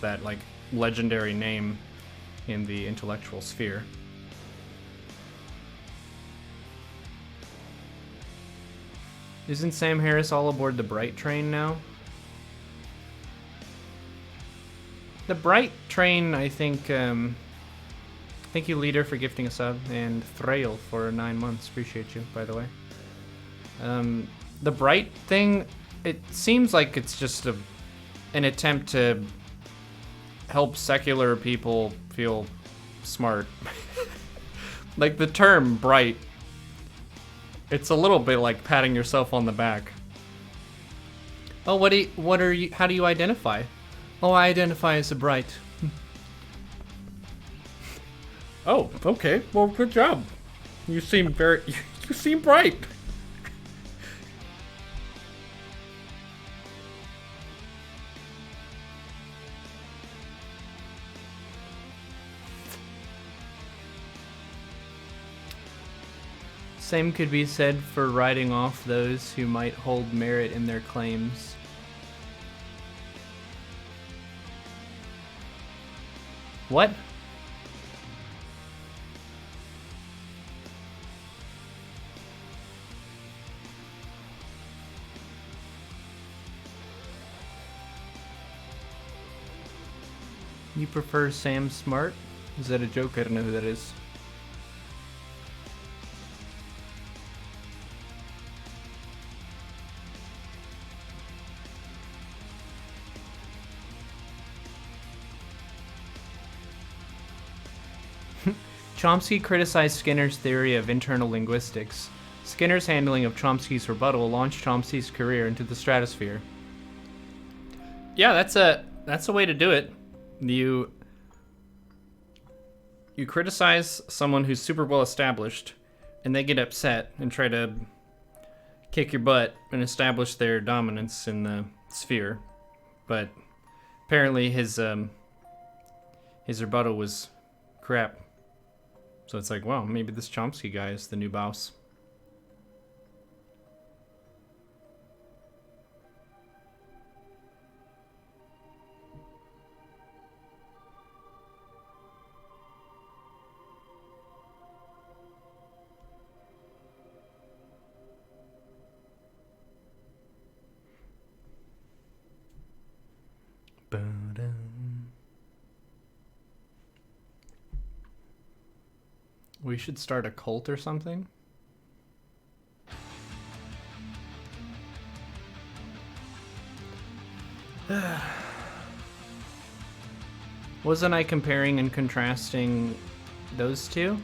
that like legendary name in the intellectual sphere. Isn't Sam Harris all aboard the Bright train now? The Bright train, I think. Thank you, Leader, for gifting a sub, and Thrail for 9 months. Appreciate you, by the way. The Bright thing, it seems like it's just an attempt to help secular people feel smart. Like the term bright, it's a little bit like patting yourself on the back. Oh, how do you identify? Oh, I identify as a bright. Oh, okay. Well, good job. You seem you seem bright. Same could be said for writing off those who might hold merit in their claims. What? You prefer Sam Smart? Is that a joke? I don't know who that is. Chomsky criticized Skinner's theory of internal linguistics. Skinner's handling of Chomsky's rebuttal launched Chomsky's career into the stratosphere. Yeah, that's a way to do it. You criticize someone who's super well established, and they get upset and try to kick your butt and establish their dominance in the sphere. But apparently his rebuttal was crap. So it's like, wow, maybe this Chomsky guy is the new boss. We should start a cult or something. Wasn't I comparing and contrasting those two?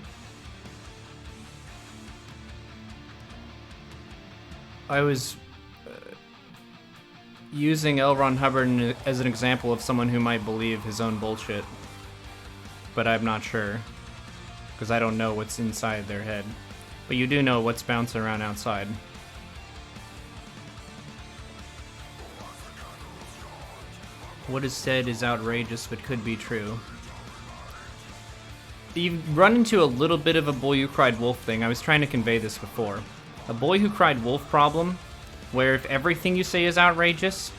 I was using L. Ron Hubbard as an example of someone who might believe his own bullshit. But I'm not sure. Because I don't know what's inside their head. But you do know what's bouncing around outside. What is said is outrageous but could be true. You run into a little bit of a boy who cried wolf thing. I was trying to convey this before. A boy who cried wolf problem, where if everything you say is outrageous,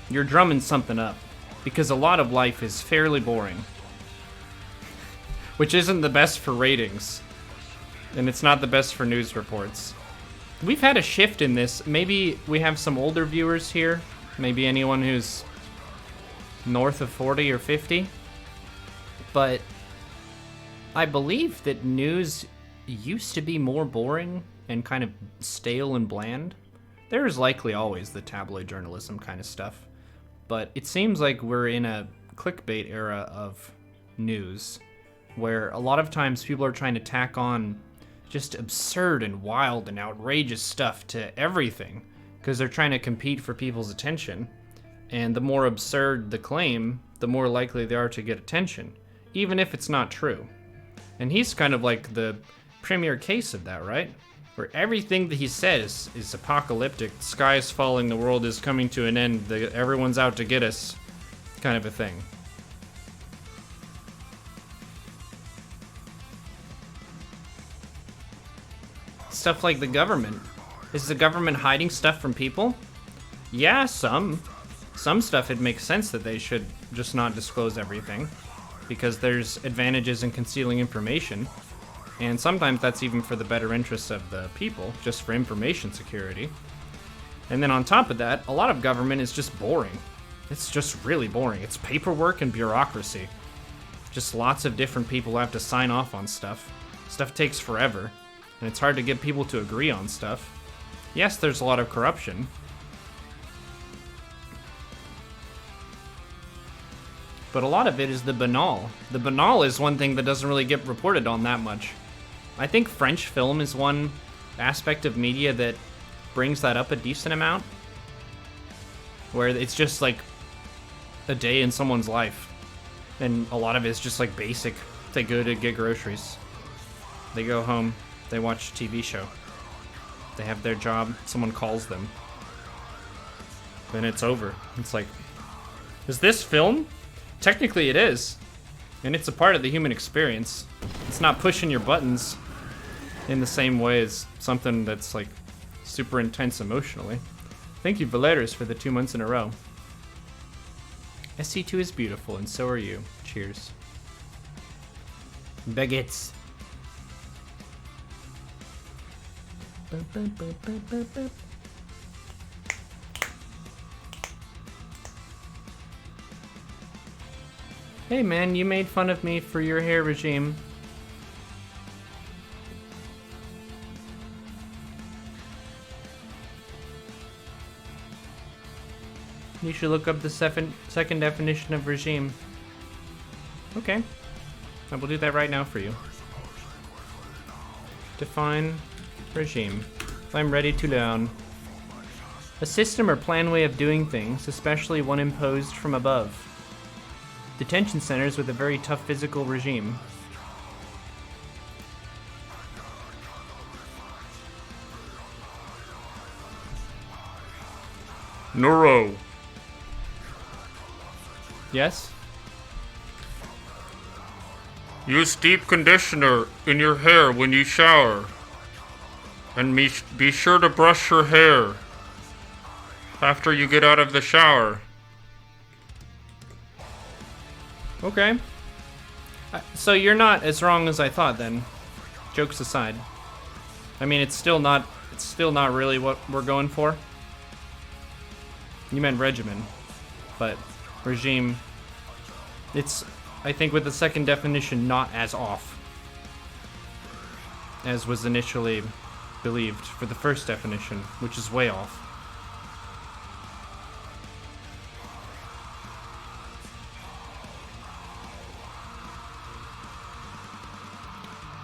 you're drumming something up. Because a lot of life is fairly boring. Which isn't the best for ratings. And it's not the best for news reports. We've had a shift in this. Maybe we have some older viewers here. Maybe anyone who's north of 40 or 50. But I believe that news used to be more boring and kind of stale and bland. There's likely always the tabloid journalism kind of stuff. But it seems like we're in a clickbait era of news, where a lot of times people are trying to tack on just absurd and wild and outrageous stuff to everything, because they're trying to compete for people's attention. And the more absurd the claim, the more likely they are to get attention, even if it's not true. And he's kind of like the premier case of that, right? Where everything that he says is apocalyptic, the sky is falling, the world is coming to an end, everyone's out to get us, kind of a thing. Stuff like the government. Is the government hiding stuff from people? Yeah, some. Some stuff, it makes sense that they should just not disclose everything, because there's advantages in concealing information, and sometimes that's even for the better interests of the people, just for information security. And then on top of that, a lot of government is just boring. It's just really boring. It's paperwork and bureaucracy. Just lots of different people have to sign off on stuff. Stuff takes forever, and it's hard to get people to agree on stuff. Yes, there's a lot of corruption. But a lot of it is the banal. The banal is one thing that doesn't really get reported on that much. I think French film is one aspect of media that brings that up a decent amount. Where it's just like a day in someone's life. And a lot of it is just like basic. They go to get groceries. They go home. They watch a TV show. They have their job. Someone calls them. Then it's over. It's like, is this film? Technically it is. And it's a part of the human experience. It's not pushing your buttons in the same way as something that's like super intense emotionally. Thank you, Valeris, for the 2 months in a row. SC2 is beautiful, and so are you. Cheers. Baguettes. Hey man, you made fun of me for your hair regime. You should look up the second definition of regime. Okay. I will do that right now for you. Define regime. I'm ready to learn. A system or plan way of doing things, especially one imposed from above. Detention centers with a very tough physical regime. Neuro. Yes? Use deep conditioner in your hair when you shower. And be sure to brush your hair after you get out of the shower. Okay. So you're not as wrong as I thought then. Jokes aside. I mean, it's still not really what we're going for. You meant regimen, but regime, it's, I think with the second definition, not as off as was initially believed for the first definition, which is way off.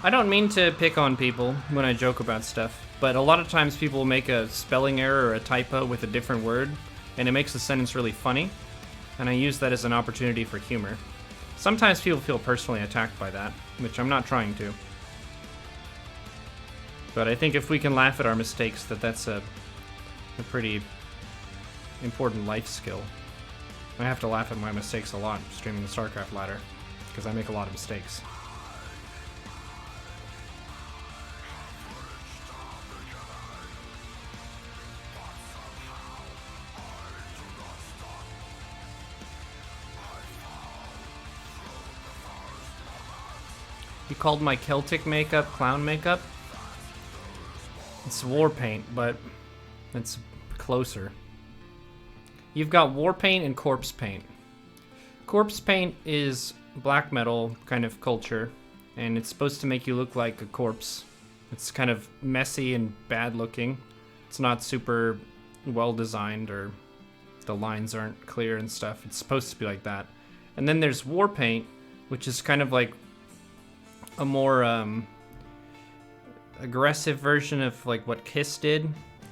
I don't mean to pick on people when I joke about stuff, but a lot of times people make a spelling error or a typo with a different word, and it makes the sentence really funny, and I use that as an opportunity for humor. Sometimes people feel personally attacked by that, which I'm not trying to. But I think if we can laugh at our mistakes, that's a pretty important life skill. I have to laugh at my mistakes a lot streaming the Starcraft ladder, because I make a lot of mistakes. You called my Celtic makeup clown makeup? It's war paint, but it's closer. You've got war paint and corpse paint. Corpse paint is black metal kind of culture, and it's supposed to make you look like a corpse. It's kind of messy and bad looking. It's not super well designed, or the lines aren't clear and stuff. It's supposed to be like that. And then there's war paint, which is kind of like a more aggressive version of like what Kiss did.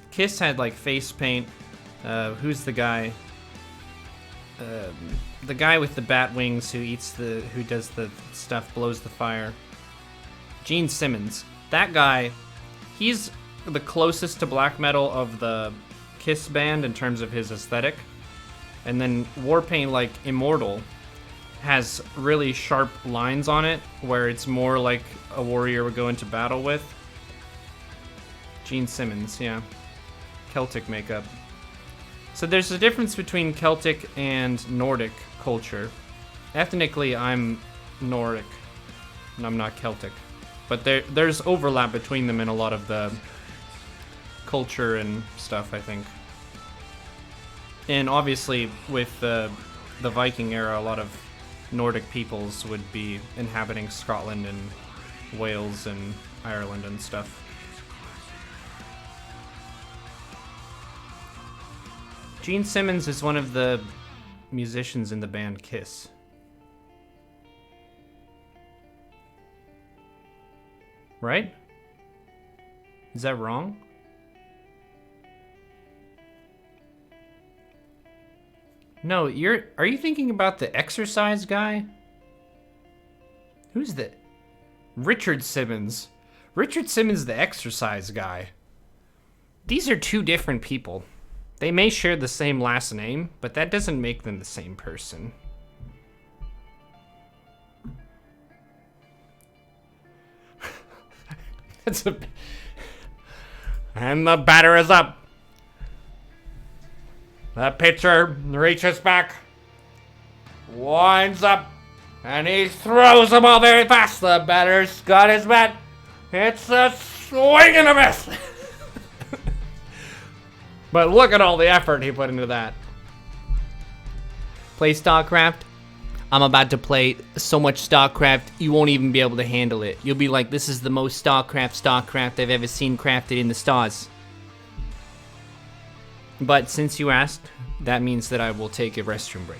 Kiss had like face paint. Who's the guy? The guy with the bat wings who does the stuff, blows the fire. Gene Simmons. That guy, he's the closest to black metal of the Kiss band in terms of his aesthetic. And then Warpaint, like Immortal, has really sharp lines on it, where it's more like a warrior would go into battle with. Gene Simmons, yeah. Celtic makeup. So there's a difference between Celtic and Nordic culture. Ethnically, I'm Nordic, and I'm not Celtic. But there's overlap between them in a lot of the culture and stuff, I think. And obviously, with the Viking era, a lot of Nordic peoples would be inhabiting Scotland and Wales and Ireland and stuff. Gene Simmons is one of the musicians in the band Kiss. Right? Is that wrong? No, are you thinking about the exercise guy? Who's the... Richard Simmons. Richard Simmons, the exercise guy. These are two different people. They may share the same last name, but that doesn't make them the same person. That's a... And the batter is up. The pitcher reaches back, winds up, and he throws the ball very fast. The batter's got his bat. It's a swing and a miss. But look at all the effort he put into that. Play Starcraft? I'm about to play so much Starcraft, you won't even be able to handle it. You'll be like, this is the most Starcraft I've ever seen crafted in the stars. But since you asked, that means that I will take a restroom break.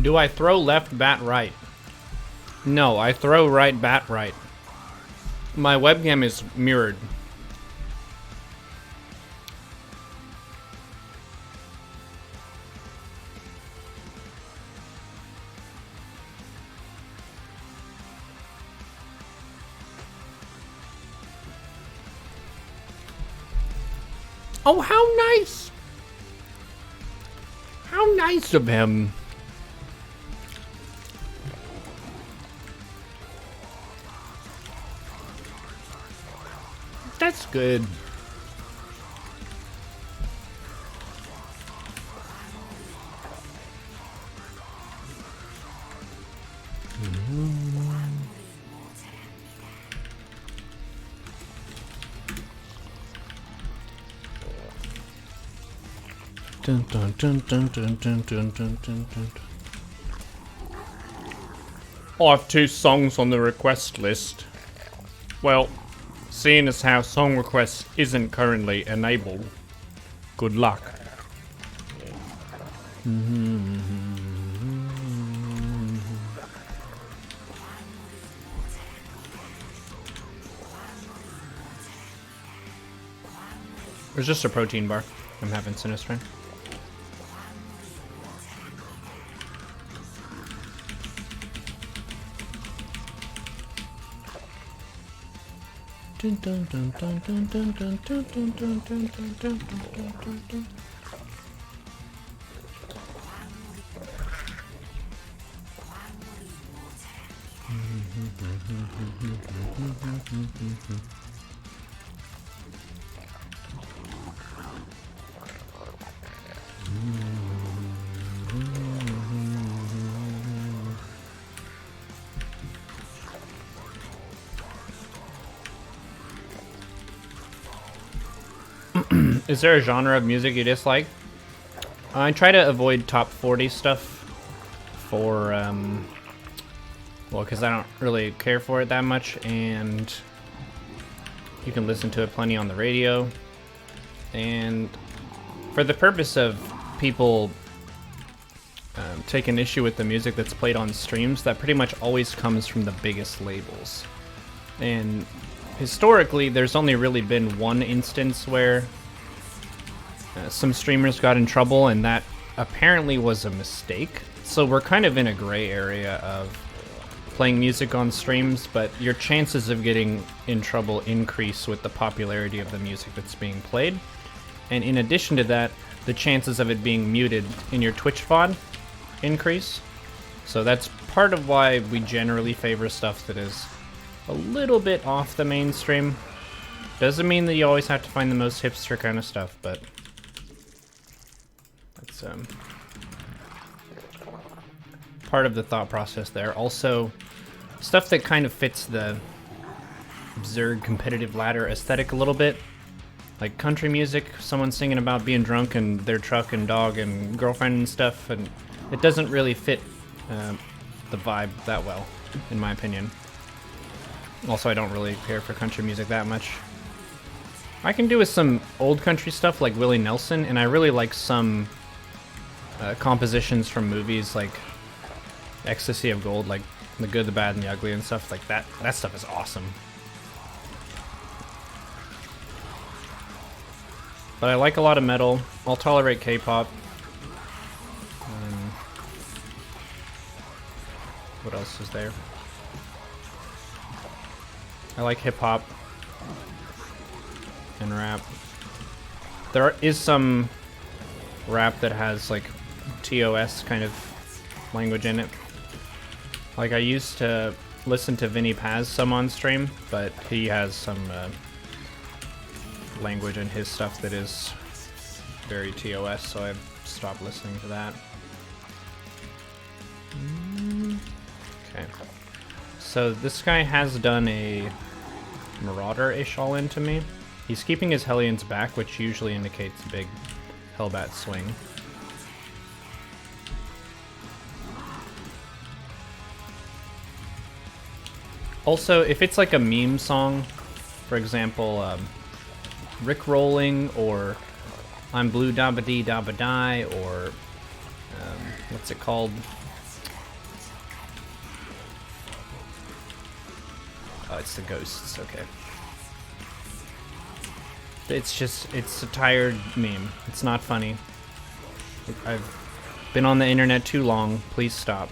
Do I throw left, bat right? No, I throw right, bat right. My webcam is mirrored. Oh, how nice! How nice of him. That's good. Dun, dun, dun, dun, dun, dun, dun, dun, dun, dun. I have 2 songs on the request list. Well, seeing as how song request isn't currently enabled, good luck. There's just a protein bar. I'm having Sinistran. Is there a genre of music you dislike? I try to avoid top 40 stuff for, well, because I don't really care for it that much, and you can listen to it plenty on the radio. And for the purpose of people taking issue with the music that's played on streams, that pretty much always comes from the biggest labels. And historically, there's only really been one instance where some streamers got in trouble, and that apparently was a mistake. So we're kind of in a gray area of playing music on streams, but your chances of getting in trouble increase with the popularity of the music that's being played. And in addition to that, the chances of it being muted in your Twitch VOD increase. So that's part of why we generally favor stuff that is a little bit off the mainstream. Doesn't mean that you always have to find the most hipster kind of stuff, but that's part of the thought process there. Also, stuff that kind of fits the absurd competitive ladder aesthetic a little bit. Like country music, someone singing about being drunk and their truck and dog and girlfriend and stuff, and it doesn't really fit the vibe that well, in my opinion. Also, I don't really care for country music that much. I can do with some old country stuff like Willie Nelson, and I really like some compositions from movies like Ecstasy of Gold, like The Good, the Bad, and the Ugly and stuff like that. That stuff is awesome. But I like a lot of metal. I'll tolerate K-pop. What else is there? I like hip-hop and rap. There is some rap that has like TOS kind of language in it. Like I used to listen to Vinny Paz some on stream, but he has some language in his stuff that is very TOS, so I've stopped listening to that. Okay. So this guy has done a Marauder-ish all-in to me. He's keeping his Hellions back, which usually indicates a big Hellbat swing. Also, if it's like a meme song, for example, Rickrolling, or I'm Blue Dabba Dee Dabba Die, or what's it called? Oh, it's the Ghosts, okay. It's a tired meme. It's not funny. I've been on the internet too long. Please stop.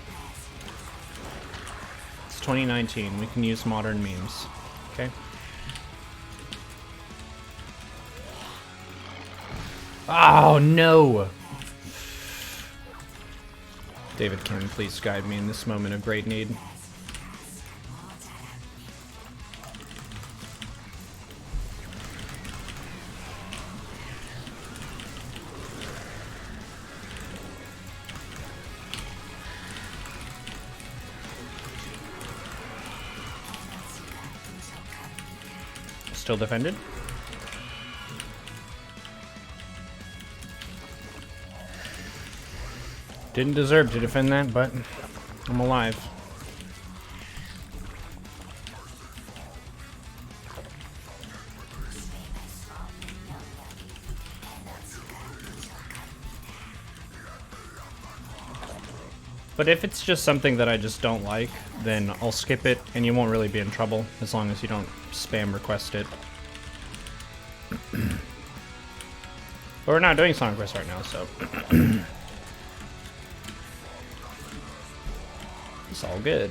It's 2019. We can use modern memes. Okay? Oh, no! David Kim, please guide me in this moment of great need. Still defended. Didn't deserve to defend that, but I'm alive. But if it's just something that I just don't like, then I'll skip it, and you won't really be in trouble, as long as you don't spam request it. But we're not doing song requests right now, so... it's all good.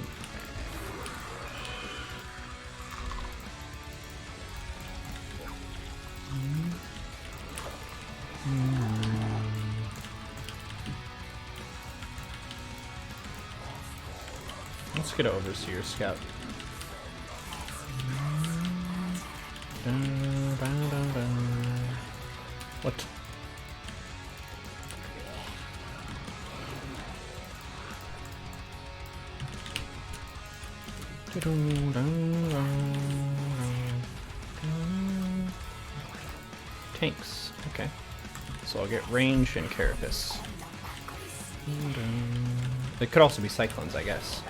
Let's get over to your scout. What? Tanks. Okay. So I'll get range and carapace. It could also be cyclones, I guess.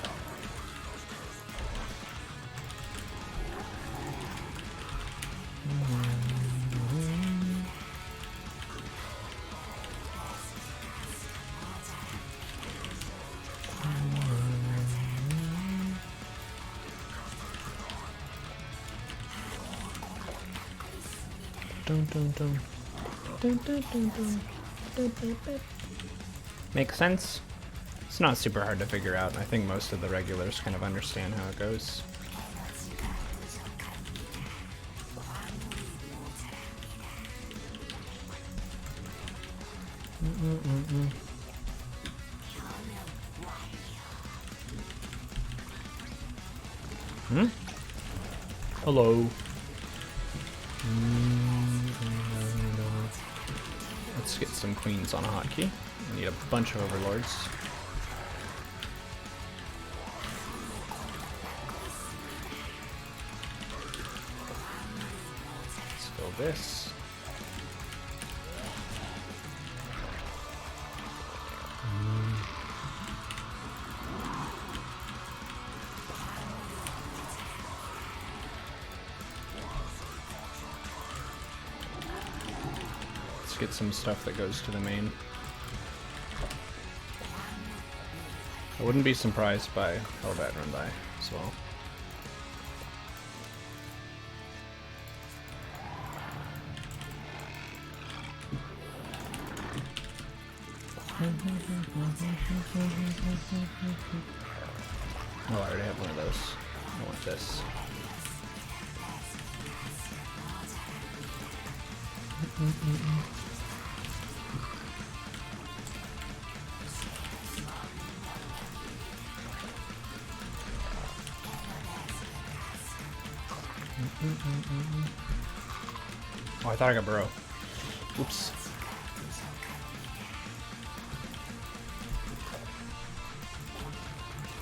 Makes sense. It's not super hard to figure out. I think most of the regulars kind of understand how it goes. Hmm? Hello. Let's get some queens on a hotkey. I need a bunch of overlords. Let's go this. Get some stuff that goes to the main. I wouldn't be surprised by how that run by as well. Oh, I already have one of those. I want this. Oh, I thought I got burrow. Oops.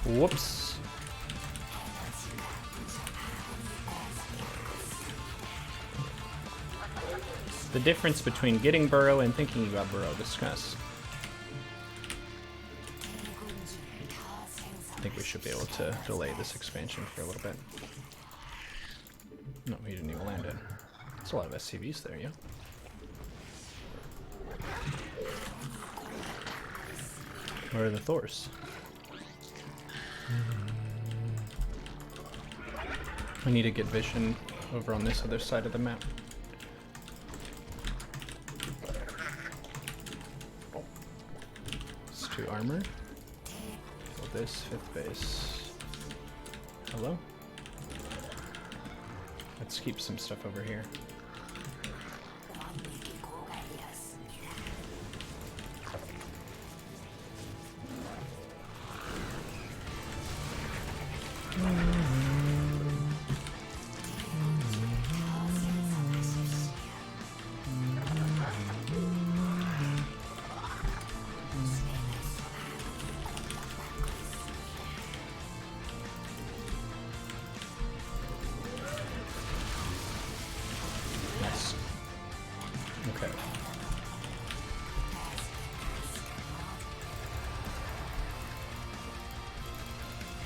Whoops. The difference between getting burrow and thinking about burrow. Discuss. I think we should be able to delay this expansion for a little bit. No, he didn't even land it. There's a lot of SCVs there, yeah. Where are the Thors? I need to get vision over on this other side of the map. It's 2 armor. Build this 5th base. Hello? Let's keep some stuff over here.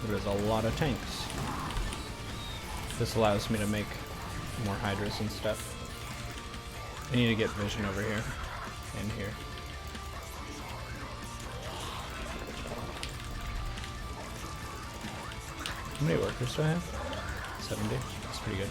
There's a lot of tanks. This allows me to make more hydras and stuff. I need to get vision over here and here. How many workers do I have? 70. That's pretty good.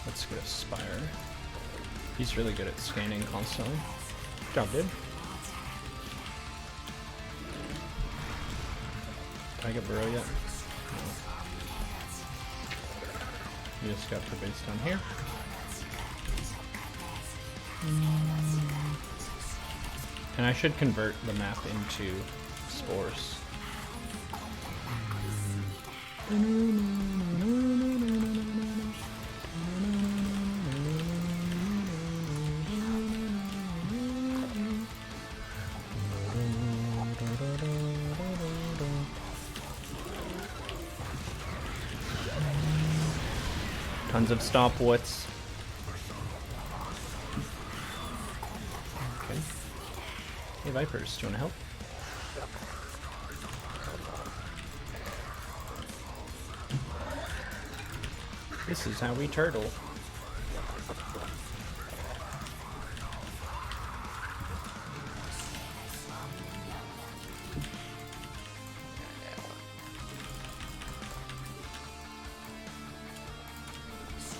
Let's get a Spire. He's really good at scanning constantly. Good job, dude. Can I get Burrow yet? No. You just got the base down here. And I should convert the map into spores. Tons of stopwoods. Okay. Hey Vipers, do you wanna help? This is how we turtle.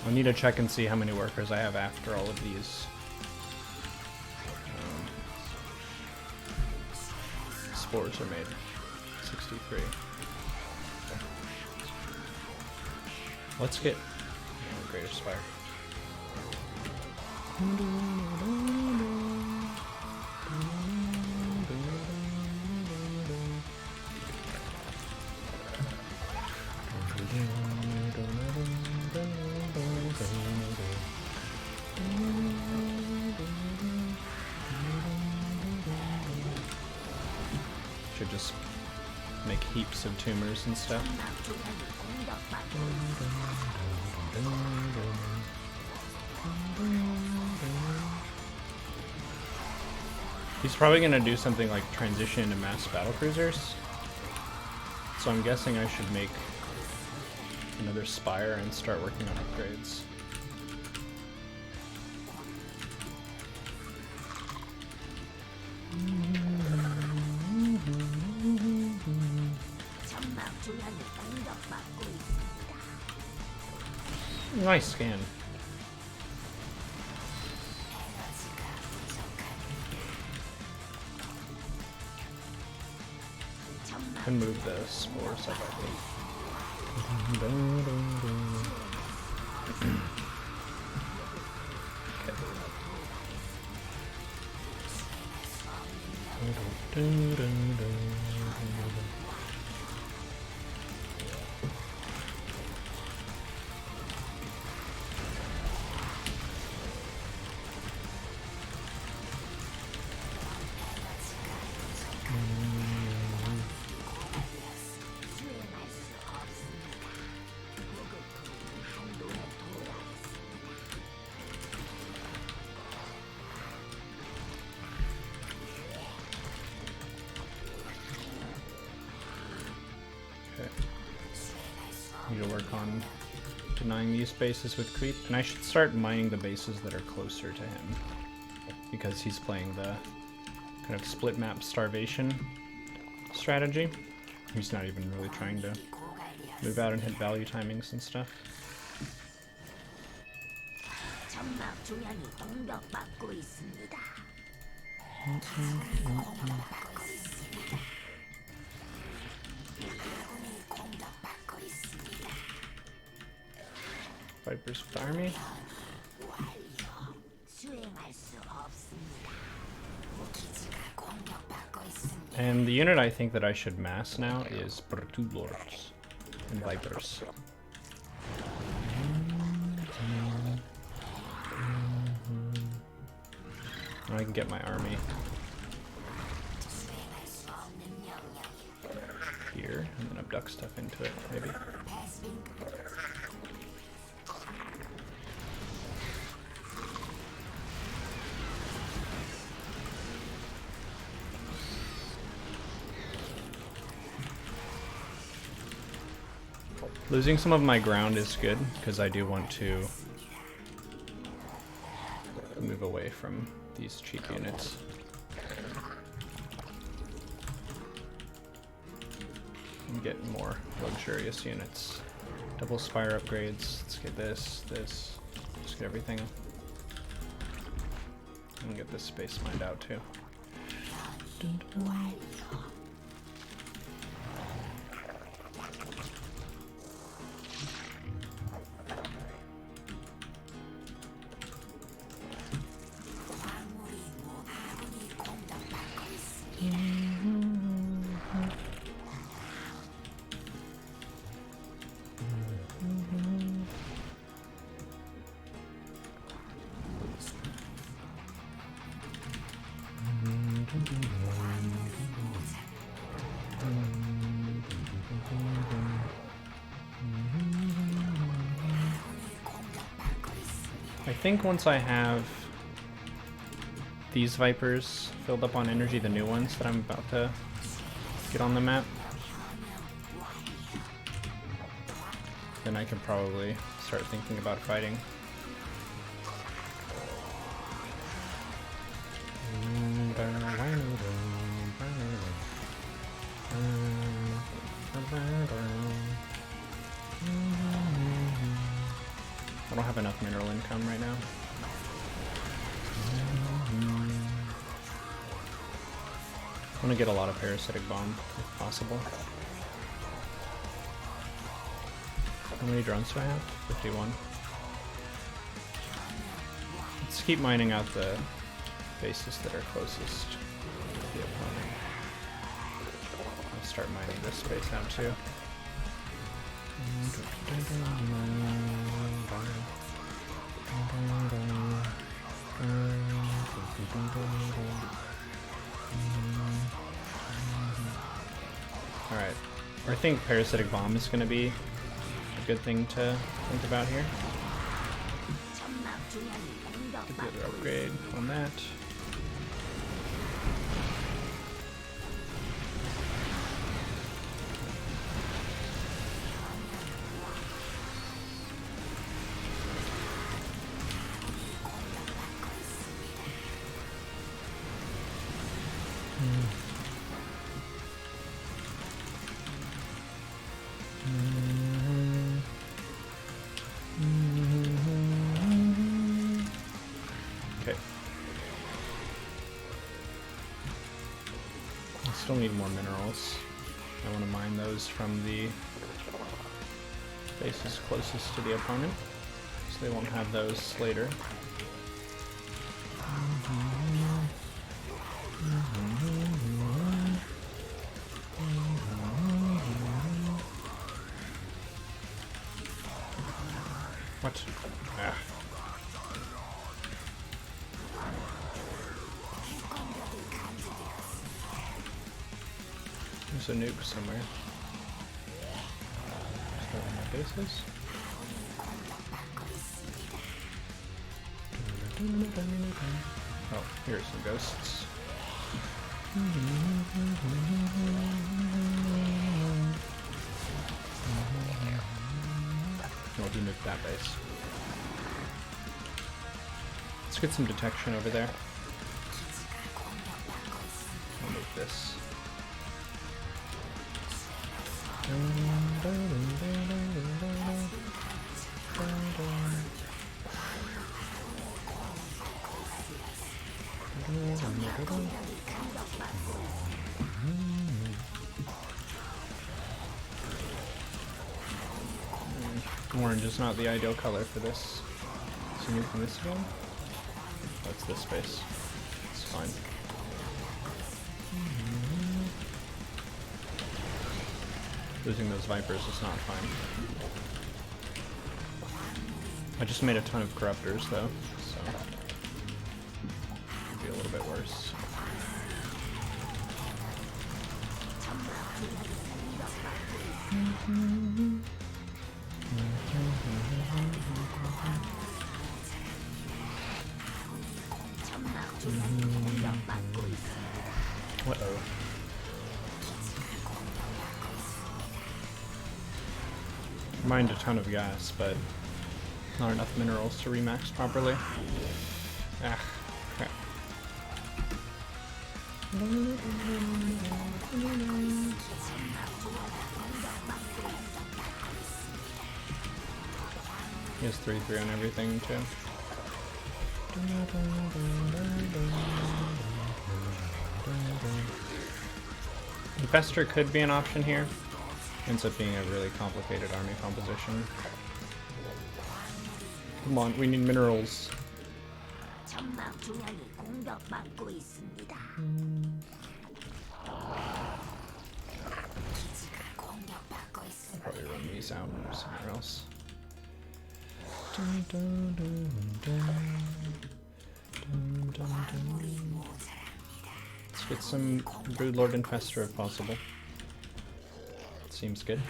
I need to check and see how many workers I have after all of these spores are made. 63. Let's get Greater Spire. Should just make heaps of tumors and stuff. He's probably gonna do something like transition into mass battlecruisers. So I'm guessing I should make another Spire and start working on upgrades. Nice scan. Can move the spores up, I think. Need to work on denying these bases with creep, and I should start mining the bases that are closer to him, because he's playing the kind of split map starvation strategy. He's not even really trying to move out and hit value timings and stuff. Vipers with the army. And the unit I think that I should mass now is Two Lords and Vipers. I can get my army duck stuff into it, maybe. Losing some of my ground is good, because I do want to move away from these cheap units. And get more luxurious units. Double spire upgrades. Let's get this. Just get everything. And get this space mined out too. I think once I have these Vipers filled up on energy, the new ones that I'm about to get on the map, then I can probably start thinking about fighting. I don't have enough mineral income right now. I want to get a lot of parasitic bomb if possible. How many drones do I have? 51. Let's keep mining out the bases that are closest to the opponent. I'll start mining this space out too. Alright, I think parasitic bomb is going to be a good thing to think about here. Get the other upgrade on that. Still need more minerals. I want to mine those from the bases closest to the opponent, so they won't have those later. What? Ah. There's a nuke somewhere. Is that one of my bases? Oh, here's some ghosts. Oh, he nuked that base. Let's get some detection over there. I'll move this. Orange is not the ideal color for this. So move from this one. That's this space. It's fine. Losing those Vipers is not fine. I just made a ton of Corruptors though, so it'll be a little bit worse. Mined a ton of gas, but not enough minerals to remax properly. Ah, crap. He has 3-3 on everything too. Infestor could be an option here. Ends up being a really complicated army composition. Come on, we need minerals. I'll probably run these out somewhere else. Let's get some Broodlord Infestor if possible. Seems good.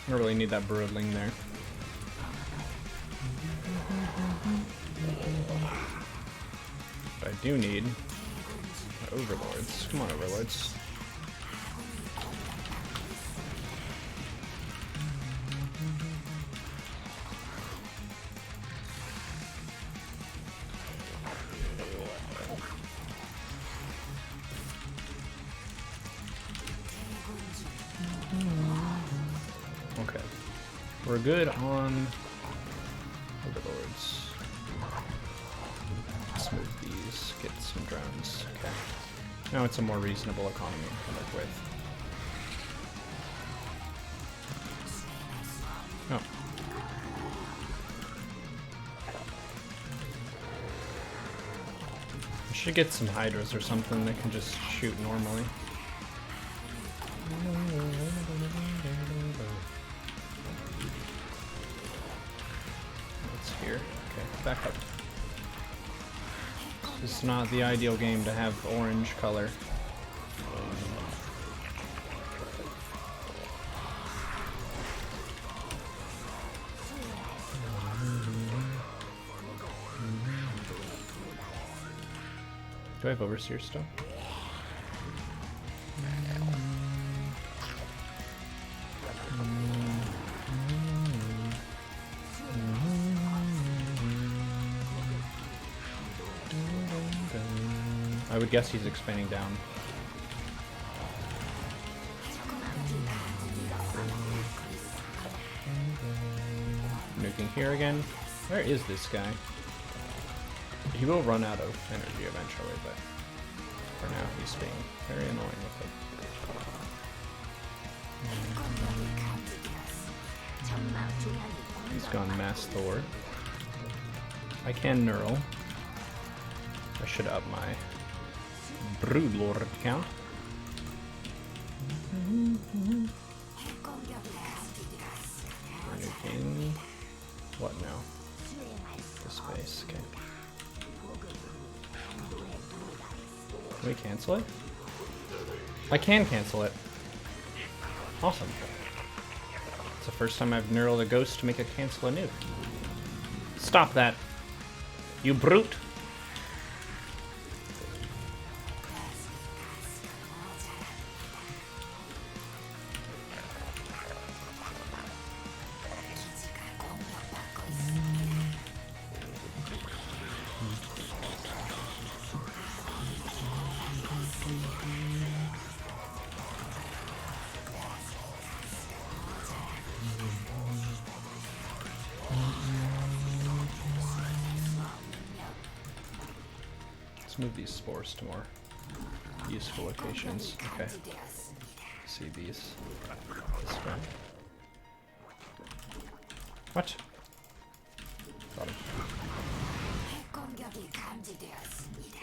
I don't really need that broodling there. But I do need overlords. Come on, overlords. Okay. We're good on overlords. Smooth these, get some drones. Okay. Now it's a more reasonable economy to work with. Oh. I should get some hydras or something that can just shoot normally. What's here? Okay, back up. This is not the ideal game to have orange color. Do I have overseer still? I would guess he's expanding down. Nuking here again. Where is this guy? He will run out of energy eventually, but for now he's being very annoying with it. He's gone Mass Thor. I can Neuro. I should up my Broodlord count. Nuking. What now? This space, okay. Can we cancel it? I can cancel it. Awesome. It's the first time I've neural the ghost to make a cancel a nuke. Stop that, you brute! Let's move these spores to more useful locations. Okay. See these. This guy. What? Got him.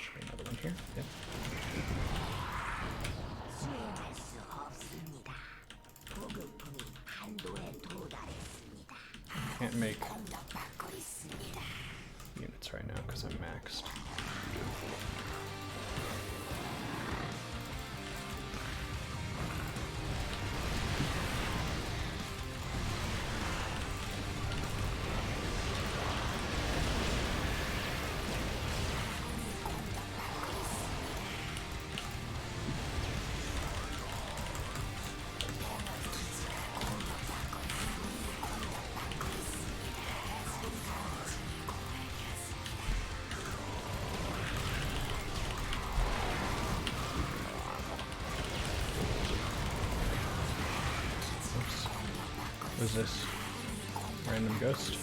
Should be another one here. Yep. make units right now because I'm maxed. What is this? Random ghost?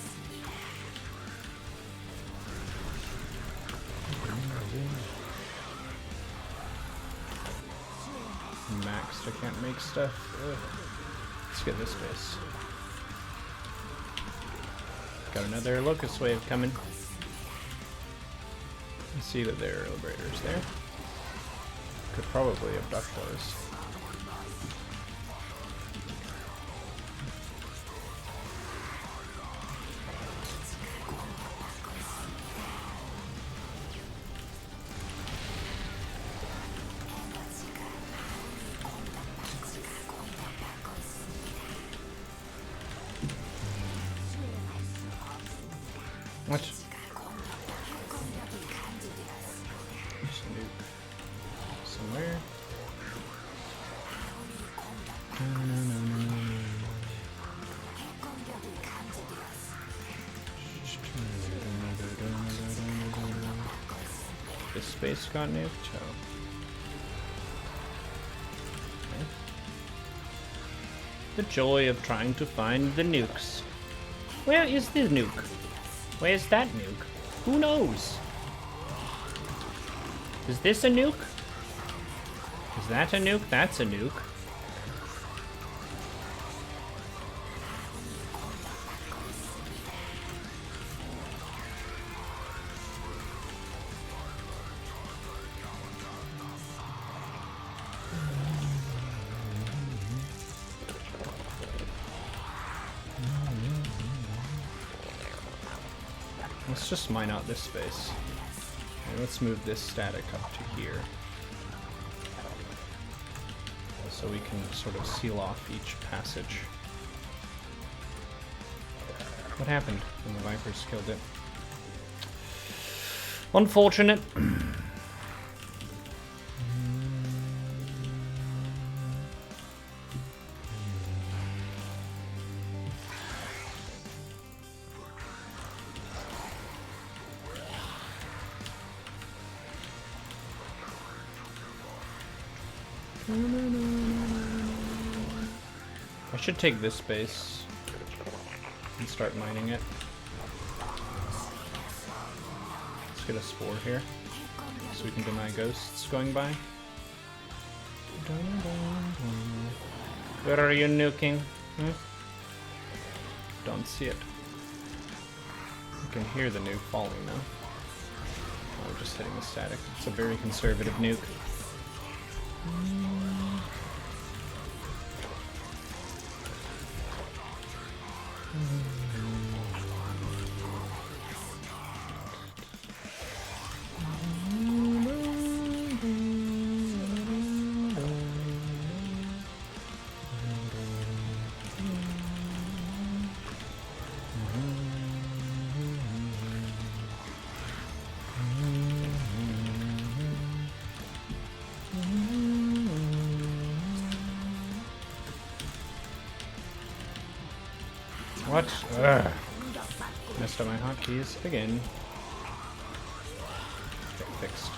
Maxed, I can't make stuff. Ugh. Let's get this base. Got another locust wave coming. I see that there are liberators there. Could probably abduct those. What? Just a nuke somewhere. This space got nuked. Oh. Okay. The joy of trying to find the nukes. Where is the nuke? Where's that nuke? Who knows? Is this a nuke? Is that a nuke? That's a nuke. Let's just mine out this space. And let's move this static up to here. So we can sort of seal off each passage. What happened when the Vipers killed it? Unfortunate. I should take this space and start mining it. Let's get a spore here so we can deny ghosts going by. Where are you nuking? Don't see it. You can hear the nuke falling now. Oh, we're just hitting the static. It's a very conservative nuke. What? Ugh. Messed up my hotkeys again. Okay, fixed.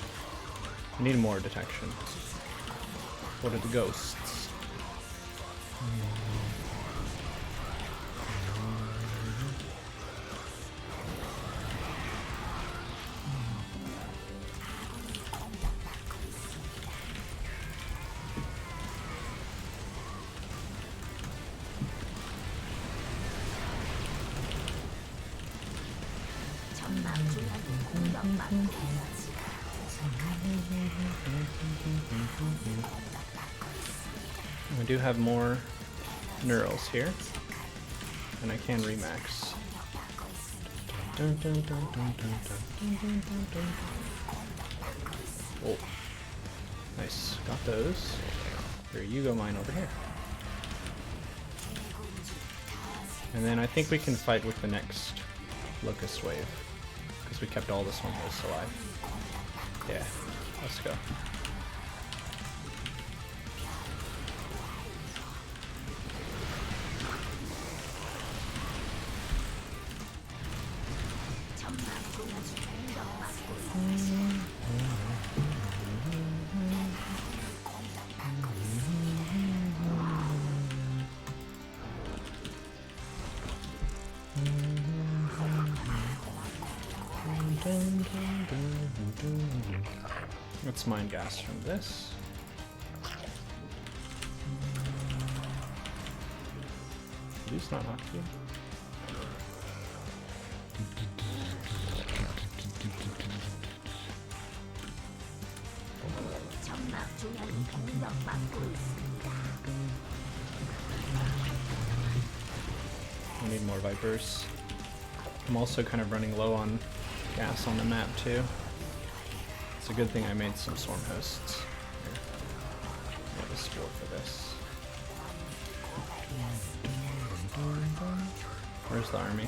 I need more detection. What are the ghosts? I do have more Neuros here, and I can remax Oh, nice. Got those. Here, you go mine over here. And then I think we can fight with the next Locust Wave. Because we kept all the Swamp Hosts alive. Yeah, let's go. Let's mine gas from this. These not knocked you. I need more Vipers. I'm also kind of running low on gas on the map too. It's a good thing I made some Swarm Hosts. Here. I have a Spore for this. Where's the army?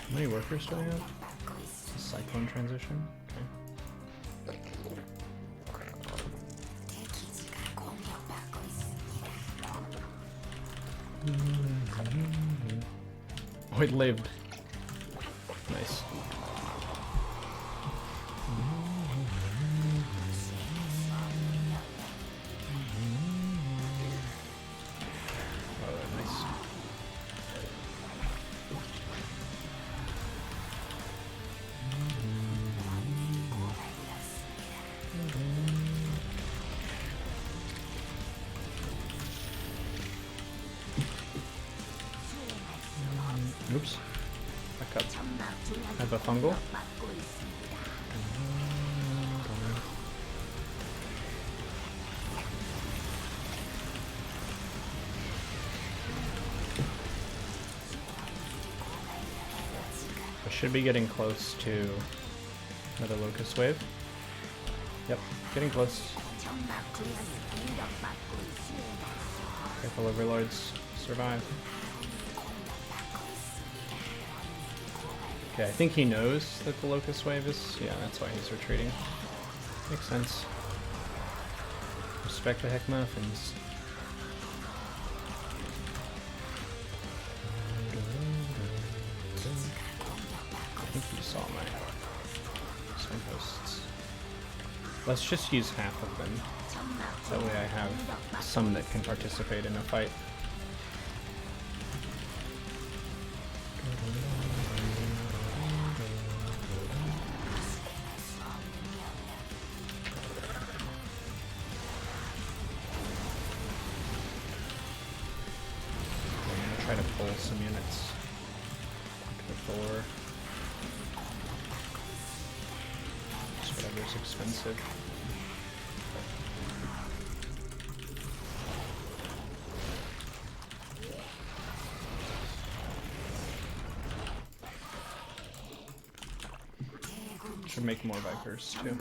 How many workers do I have? A Cyclone transition? Okay. Oh, it lived. Nice. Oh, nice. Oops. Back up. I have a fungal. I should be getting close to another Locust Wave. Yep, getting close. Careful, Overlords. Survive. Okay, I think he knows that the Locust Wave is... Yeah, that's why he's retreating. Makes sense. Respect the heck muffins. I think he saw my Swing Hosts. Let's just use half of them. That way I have some that can participate in a fight. Try to pull some units. Before just whatever's expensive. Should make more Vipers too.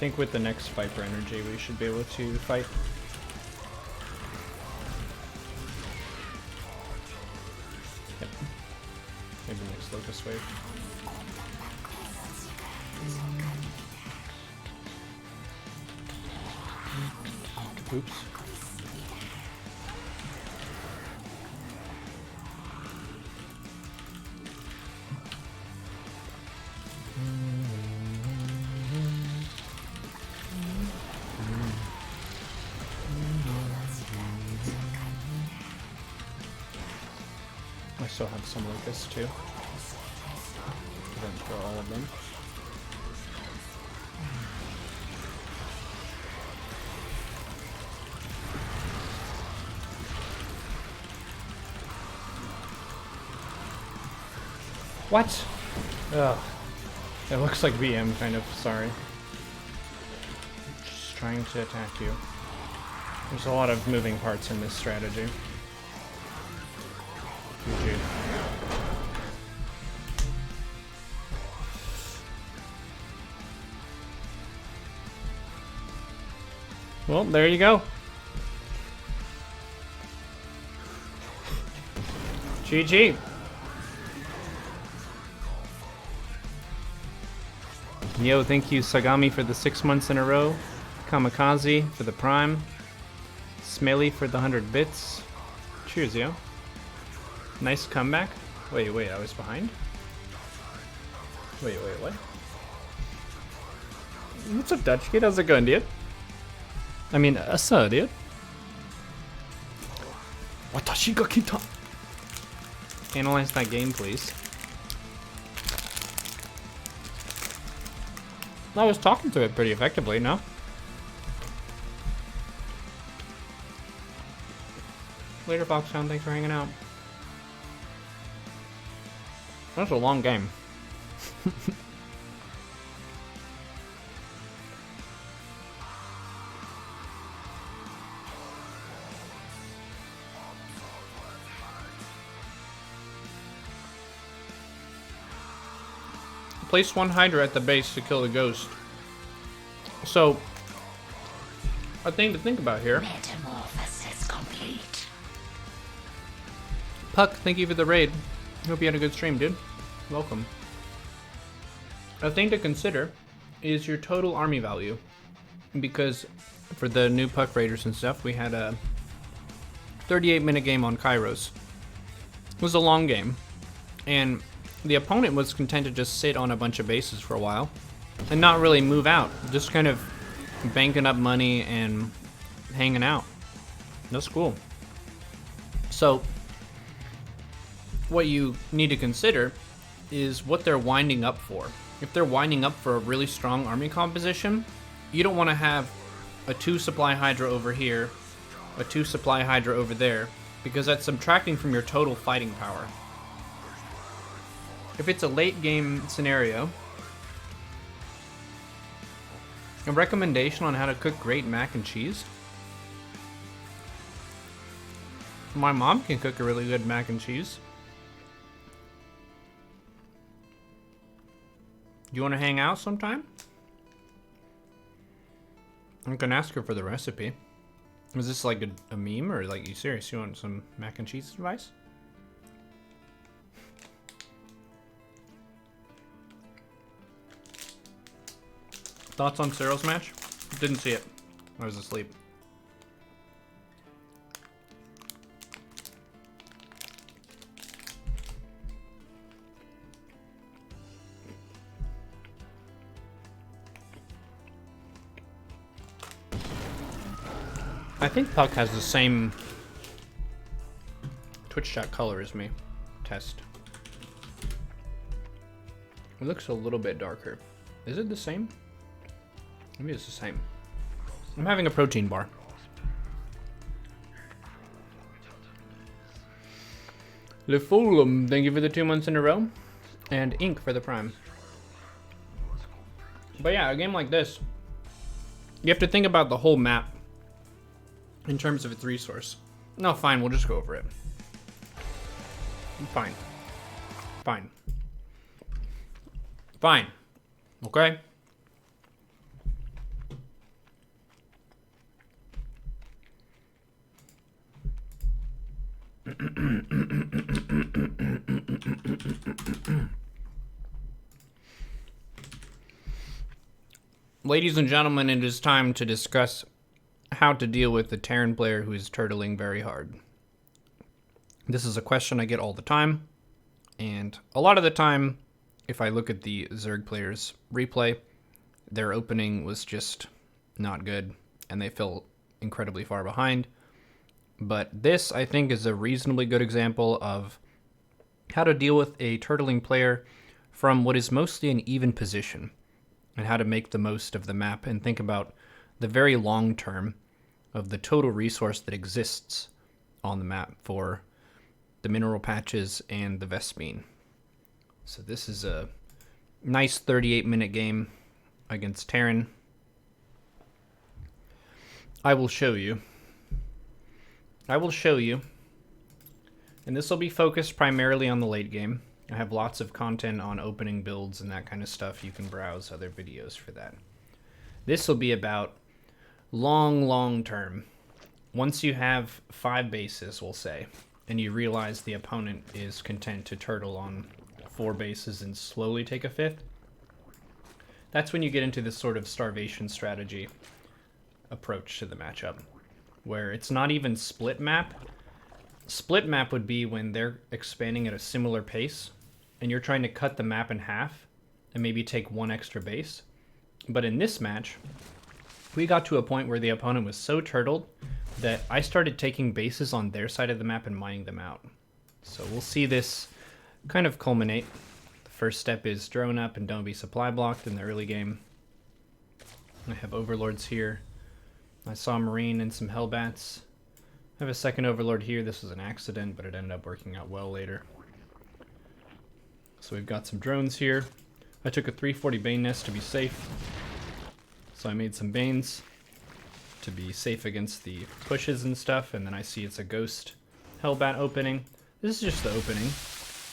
think with the next Viper energy, we should be able to fight. Yep. Maybe next Locust Wave. Oops. I still have some Locust too. Didn't throw all of them. What? Ugh. It looks like VM, kind of. Sorry. Just trying to attack you. There's a lot of moving parts in this strategy. GG. Well, there you go. GG. Yo, thank you Sagami for the 6 months in a row. Kamikaze for the Prime. Smelly for the 100 bits. Cheers, yo. Nice comeback. Wait, I was behind? Wait, what? What's up, Dutch Kid? How's it going, dude? I mean, sir, dude. Watashi ga kita. Analyze that game, please. I was talking to it pretty effectively, no? Later, Foxhound. Thanks for hanging out. That's a long game. Place one Hydra at the base to kill the ghost. So, a thing to think about here. Metamorphosis complete. Puck, thank you for the raid. Hope you had a good stream, dude. Welcome. A thing to consider is your total army value. Because for the new Puck raiders and stuff, we had a 38-minute game on Kairos. It was a long game. And the opponent was content to just sit on a bunch of bases for a while and not really move out, just kind of banking up money and hanging out. That's cool. So what you need to consider is what they're winding up for. If they're winding up for a really strong army composition, you don't want to have a 2 supply Hydra over here, a 2 supply Hydra over there, because that's subtracting from your total fighting power. If it's a late game scenario, a recommendation on how to cook great mac and cheese. My mom can cook a really good mac and cheese. You want to hang out sometime? I can ask her for the recipe. Is this like a meme, or like, you serious? You want some mac and cheese advice? Thoughts on Cyril's match? Didn't see it. I was asleep. I think Puck has the same Twitch chat color as me. Test. It looks a little bit darker. Is it the same? Maybe it's the same. I'm having a protein bar. LeFoolum, thank you for the 2 months in a row. And Ink for the Prime. But yeah, a game like this, you have to think about the whole map in terms of its resource. No, fine, we'll just go over it. Fine. Fine. Fine. Okay? Ladies and gentlemen, it is time to discuss how to deal with the Terran player who is turtling very hard. This is a question I get all the time, and a lot of the time, if I look at the Zerg player's replay, their opening was just not good, and they fell incredibly far behind. But this, I think, is a reasonably good example of how to deal with a turtling player from what is mostly an even position, and how to make the most of the map and think about the very long term of the total resource that exists on the map for the mineral patches and the Vespene. So this is a nice 38-minute game against Terran. I will show you. And this will be focused primarily on the late game. I have lots of content on opening builds and that kind of stuff. You can browse other videos for that. This will be about long term. Once you have 5 bases, we'll say, and you realize the opponent is content to turtle on 4 bases and slowly take a 5th, that's when you get into this sort of starvation strategy approach to the matchup, where it's not even split map. Split map would be when they're expanding at a similar pace, and you're trying to cut the map in half and maybe take 1 extra base. But in this match, we got to a point where the opponent was so turtled that I started taking bases on their side of the map and mining them out. So we'll see this kind of culminate. The first step is drone up and don't be supply blocked in the early game. I have overlords here. I saw Marine and some Hellbats. I have a second overlord here. This was an accident, but it ended up working out well later. So we've got some drones here. I took a 340 Bane nest to be safe. So I made some Banes to be safe against the pushes and stuff, and then I see it's a ghost Hellbat opening. This is just the opening.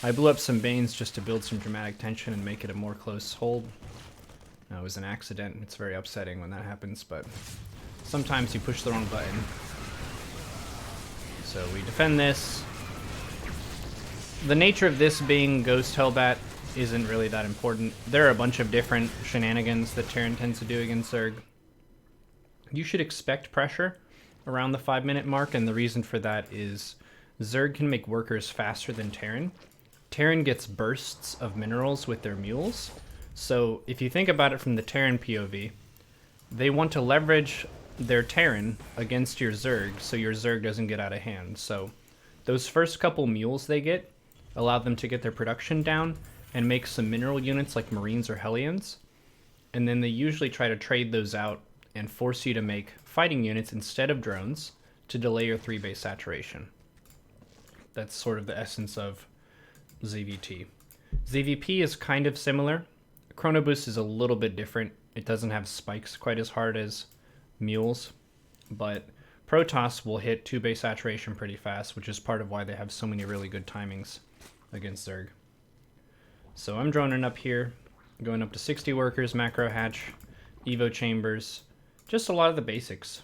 I blew up some Banes just to build some dramatic tension and make it a more close hold. It was an accident. It's very upsetting when that happens, but sometimes you push the wrong button. So we defend this. The nature of this being Ghost Hellbat isn't really that important. There are a bunch of different shenanigans that Terran tends to do against Zerg. You should expect pressure around the 5-minute mark, and the reason for that is Zerg can make workers faster than Terran. Terran gets bursts of minerals with their mules. So if you think about it from the Terran POV, they want to leverage their Terran against your Zerg so your Zerg doesn't get out of hand. So those first couple mules they get allow them to get their production down and make some mineral units like Marines or Hellions. And then they usually try to trade those out and force you to make fighting units instead of drones to delay your 3-base saturation. That's sort of the essence of ZVT. ZVP is kind of similar. Chronoboost is a little bit different. It doesn't have spikes quite as hard as mules, but Protoss will hit 2-base saturation pretty fast, which is part of why they have so many really good timings against Zerg. So I'm droning up here, going up to 60 workers, macro hatch, evo chambers, just a lot of the basics.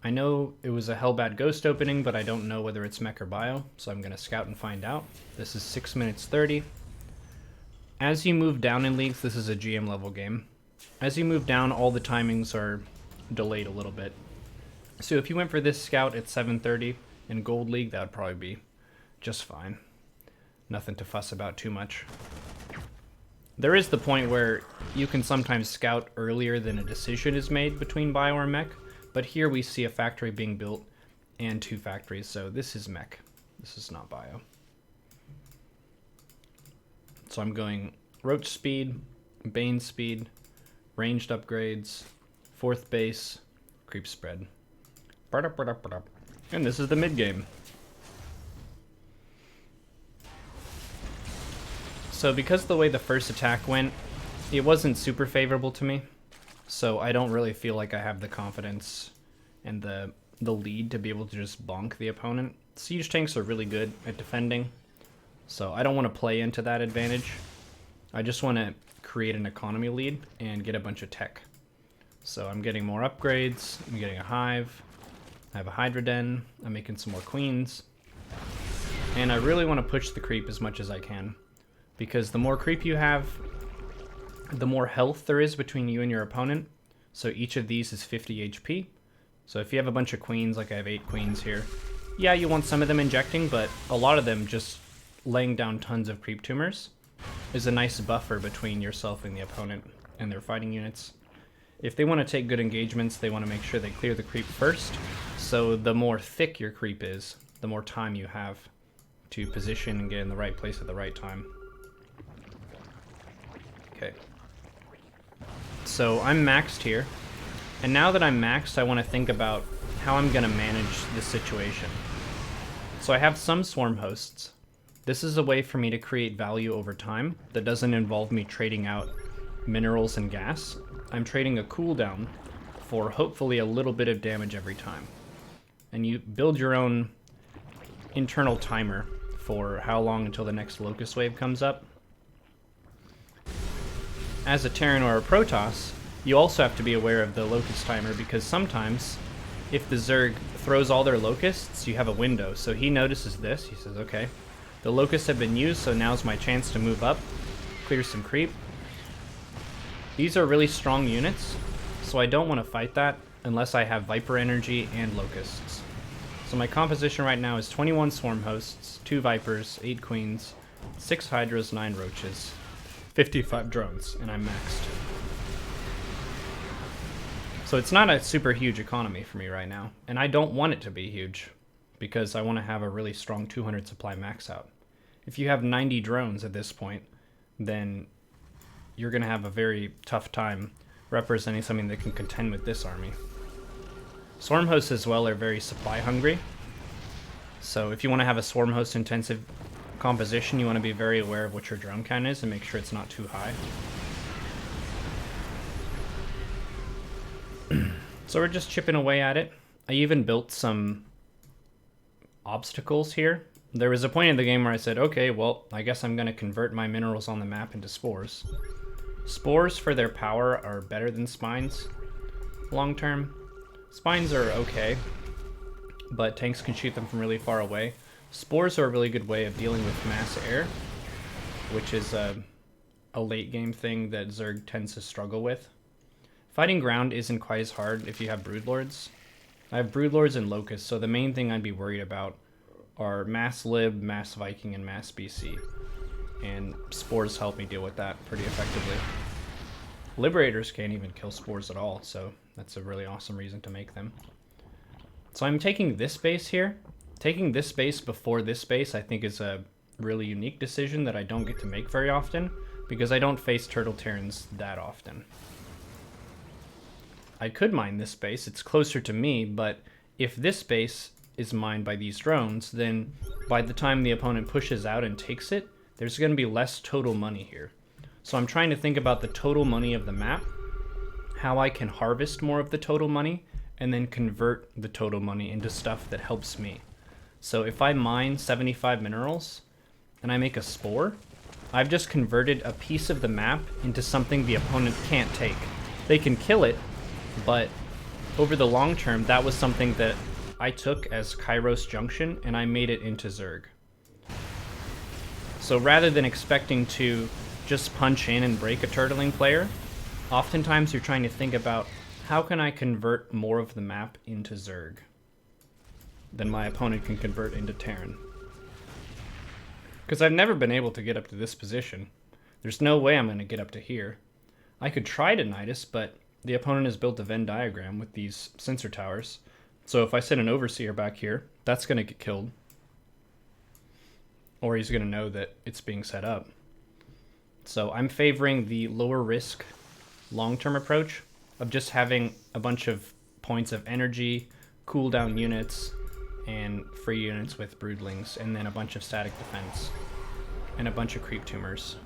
I know it was a Hellbat Ghost opening, but I don't know whether it's mech or bio, so I'm going to scout and find out. This is 6 minutes 30. As you move down in leagues, this is a GM level game. As you move down, all the timings are delayed a little bit. So if you went for this scout at 7:30 in Gold League, that would probably be just fine. Nothing to fuss about too much. There is the point where you can sometimes scout earlier than a decision is made between bio or mech, but here we see a factory being built and 2 factories, so this is mech. This is not bio. So I'm going roach speed, bane speed, ranged upgrades, 4th base, creep spread. And this is the mid game. So because the way the first attack went, it wasn't super favorable to me. So I don't really feel like I have the confidence and the lead to be able to just bonk the opponent. Siege tanks are really good at defending, so I don't want to play into that advantage. I just want to create an economy lead and get a bunch of tech. So I'm getting more upgrades, I'm getting a hive, I have a Hydra Den, I'm making some more queens, And I really want to push the creep as much as I can, because the more creep you have, the more health there is between you and your opponent. So each of these is 50 HP. So if you have a bunch of queens, like I have 8 queens here, yeah, you want some of them injecting, but a lot of them just laying down tons of creep tumors is a nice buffer between yourself and the opponent and their fighting units. If they want to take good engagements, they want to make sure they clear the creep first. So the more thick your creep is, the more time you have to position and get in the right place at the right time. Okay. So I'm maxed here. And now that I'm maxed, I want to think about how I'm going to manage this situation. So I have some swarm hosts. This is a way for me to create value over time that doesn't involve me trading out minerals and gas. I'm trading a cooldown for hopefully a little bit of damage every time. And you build your own internal timer for how long until the next Locust Wave comes up. As a Terran or a Protoss, you also have to be aware of the Locust timer, because sometimes if the Zerg throws all their Locusts, you have a window. So he notices this, he says, okay, the Locusts have been used, so now's my chance to move up, clear some creep. These are really strong units, so I don't want to fight that unless I have Viper energy and Locusts. So my composition right now is 21 Swarm Hosts, 2 Vipers, 8 Queens, 6 Hydras, 9 Roaches, 55 drones, and I'm maxed. So it's not a super huge economy for me right now, and I don't want it to be huge, because I want to have a really strong 200 supply max out. If you have 90 drones at this point, then you're going to have a very tough time representing something that can contend with this army. Swarm hosts as well are very supply hungry. So if you want to have a swarm host intensive composition, you want to be very aware of what your drone count is and make sure it's not too high. So we're just chipping away at it. I even built some obstacles here. There was a point in the game where I said, okay, well, I guess I'm going to convert my minerals on the map into spores. Spores for their power are better than spines long term. Spines are okay, but tanks can shoot them from really far away. Spores are a really good way of dealing with mass air, which is a late game thing that Zerg tends to struggle with. Fighting ground isn't quite as hard if you have Broodlords. I have Broodlords and Locusts, so the main thing I'd be worried about are Mass Lib, Mass Viking, and Mass BC. And spores help me deal with that pretty effectively. Liberators can't even kill spores at all, so that's a really awesome reason to make them. So I'm taking this base here. Taking this base before this base I think is a really unique decision that I don't get to make very often, because I don't face Turtle Terrans that often. I could mine this base, it's closer to me, but if this base is mined by these drones, then by the time the opponent pushes out and takes it, there's going to be less total money here. So I'm trying to think about the total money of the map, how I can harvest more of the total money, and then convert the total money into stuff that helps me. So if I mine 75 minerals, and I make a spore, I've just converted a piece of the map into something the opponent can't take. They can kill it, but over the long term, that was something that I took as Kairos Junction, and I made it into Zerg. So rather than expecting to just punch in and break a turtling player, oftentimes you're trying to think about, how can I convert more of the map into Zerg than my opponent can convert into Terran? Because I've never been able to get up to this position. There's no way I'm going to get up to here. I could try to Nidus, but the opponent has built a Venn diagram with these sensor towers. So if I set an Overseer back here, that's going to get killed. Or he's going to know that it's being set up. So I'm favoring the lower risk long-term approach of just having a bunch of points of energy, cooldown units, and free units with broodlings, and then a bunch of static defense, and a bunch of creep tumors.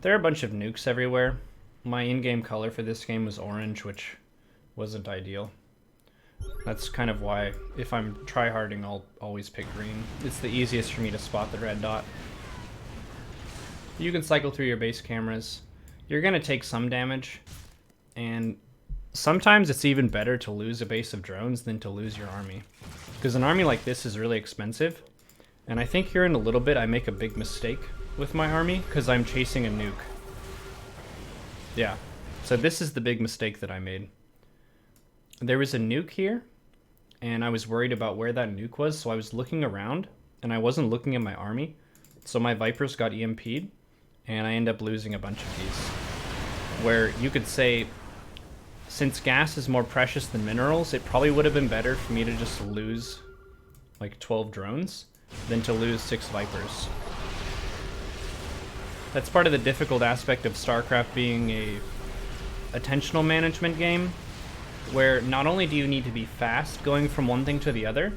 There are a bunch of nukes everywhere. My in-game color for this game was orange, which wasn't ideal. That's kind of why, if I'm tryharding, I'll always pick green. It's the easiest for me to spot the red dot. You can cycle through your base cameras. You're going to take some damage, and sometimes it's even better to lose a base of drones than to lose your army. Because an army like this is really expensive, And I think here in a little bit I make a big mistake with my army because I'm chasing a nuke. Yeah, so this is the big mistake that I made. There was a nuke here, and I was worried about where that nuke was, so I was looking around, and I wasn't looking at my army. So my Vipers got EMP'd, and I end up losing a bunch of these. Where you could say, since gas is more precious than minerals, it probably would have been better for me to just lose like 12 drones than to lose 6 Vipers. That's part of the difficult aspect of Starcraft being a attentional management game, where not only do you need to be fast going from one thing to the other,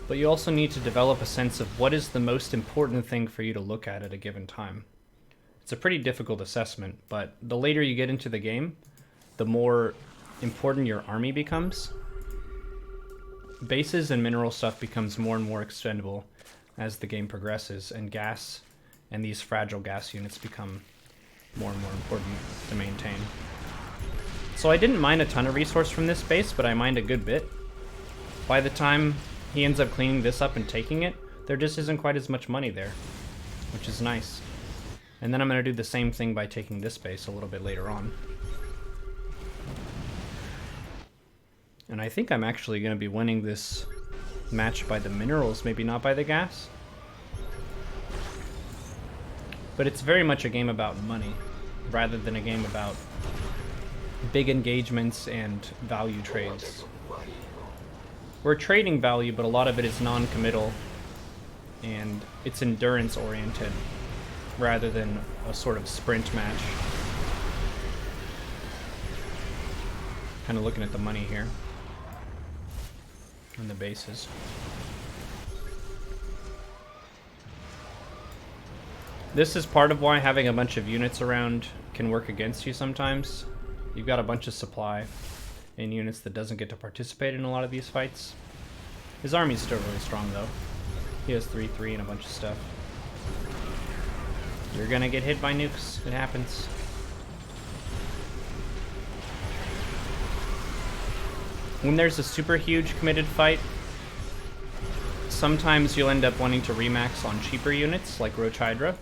but you also need to develop a sense of what is the most important thing for you to look at a given time. It's a pretty difficult assessment, but the later you get into the game, the more important your army becomes. Bases and mineral stuff becomes more and more expendable as the game progresses, and gas and these fragile gas units become more and more important to maintain. So I didn't mine a ton of resource from this base, but I mined a good bit. By the time he ends up cleaning this up and taking it, there just isn't quite as much money there, which is nice. And then I'm going to do the same thing by taking this base a little bit later on. And I think I'm actually going to be winning this match by the minerals, maybe not by the gas. But it's very much a game about money, rather than a game about big engagements and value trades. We're trading value, but a lot of it is non-committal, and it's endurance-oriented, rather than a sort of sprint match. Kind of looking at the money here. And the bases. This is part of why having a bunch of units around can work against you sometimes. You've got a bunch of supply in units that doesn't get to participate in a lot of these fights. His army's still really strong though. He has 3-3 and a bunch of stuff. You're gonna get hit by nukes. It happens. When there's a super huge committed fight, sometimes you'll end up wanting to remax on cheaper units like Roach Hydra,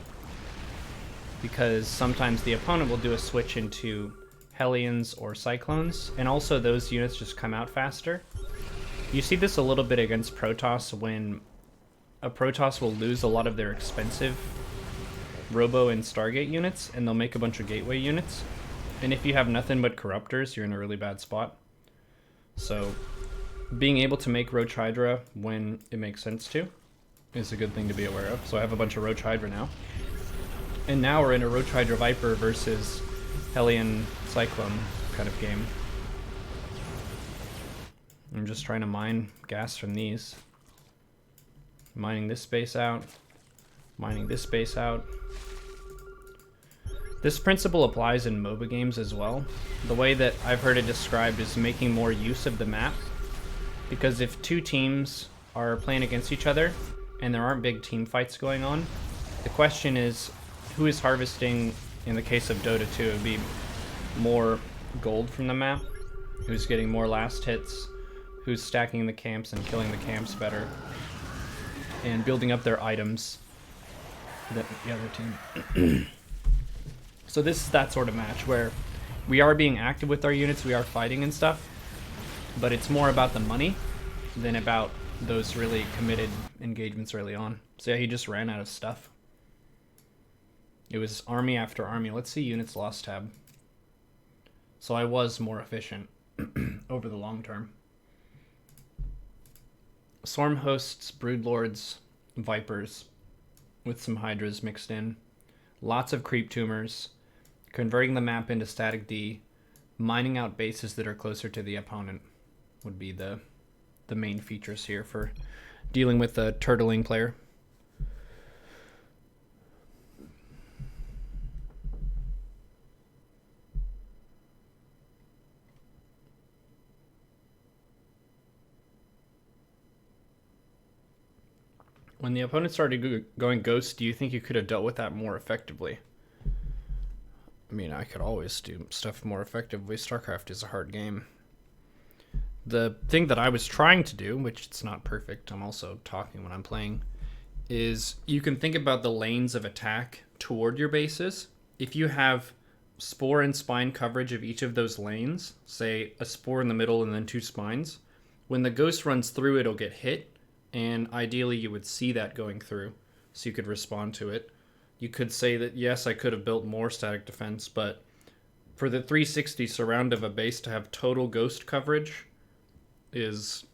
because sometimes the opponent will do a switch into Hellions or Cyclones, and also those units just come out faster. You see this a little bit against Protoss when a Protoss will lose a lot of their expensive Robo and Stargate units, and they'll make a bunch of Gateway units. And if you have nothing but Corruptors, you're in a really bad spot. So being able to make Roach Hydra when it makes sense to is a good thing to be aware of. So I have a bunch of Roach Hydra now. And now we're in a Roach Hydra Viper versus Hellion Cyclone kind of game. I'm just trying to mine gas from these. Mining this space out. Mining this space out. This principle applies in MOBA games as well. The way that I've heard it described is making more use of the map. Because if two teams are playing against each other and there aren't big team fights going on, the question is who is harvesting. In the case of Dota 2, it would be more gold from the map, who's getting more last hits, who's stacking the camps and killing the camps better, and building up their items than the other team. So this is that sort of match where we are being active with our units, we are fighting and stuff, but it's more about the money than about those really committed engagements early on. So yeah, he just ran out of stuff. It was army after army. Let's see units lost tab. So I was more efficient over the long term. Swarm hosts, Broodlords, Vipers with some Hydras mixed in. Lots of creep tumors. Converting the map into static D. Mining out bases that are closer to the opponent would be the main features here for dealing with a turtling player. When the opponent started going ghost, do you think you could have dealt with that more effectively? I mean, I could always do stuff more effectively. StarCraft is a hard game. The thing that I was trying to do, which it's not perfect, I'm also talking when I'm playing, is you can think about the lanes of attack toward your bases. If you have spore and spine coverage of each of those lanes, say a spore in the middle and then 2 spines, when the ghost runs through, it'll get hit, and ideally you would see that going through, so you could respond to it. You could say that, yes, I could have built more static defense, but for the 360 surround of a base to have total ghost coverage is,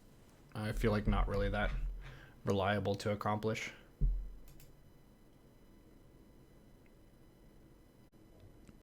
I feel like, not really that reliable to accomplish.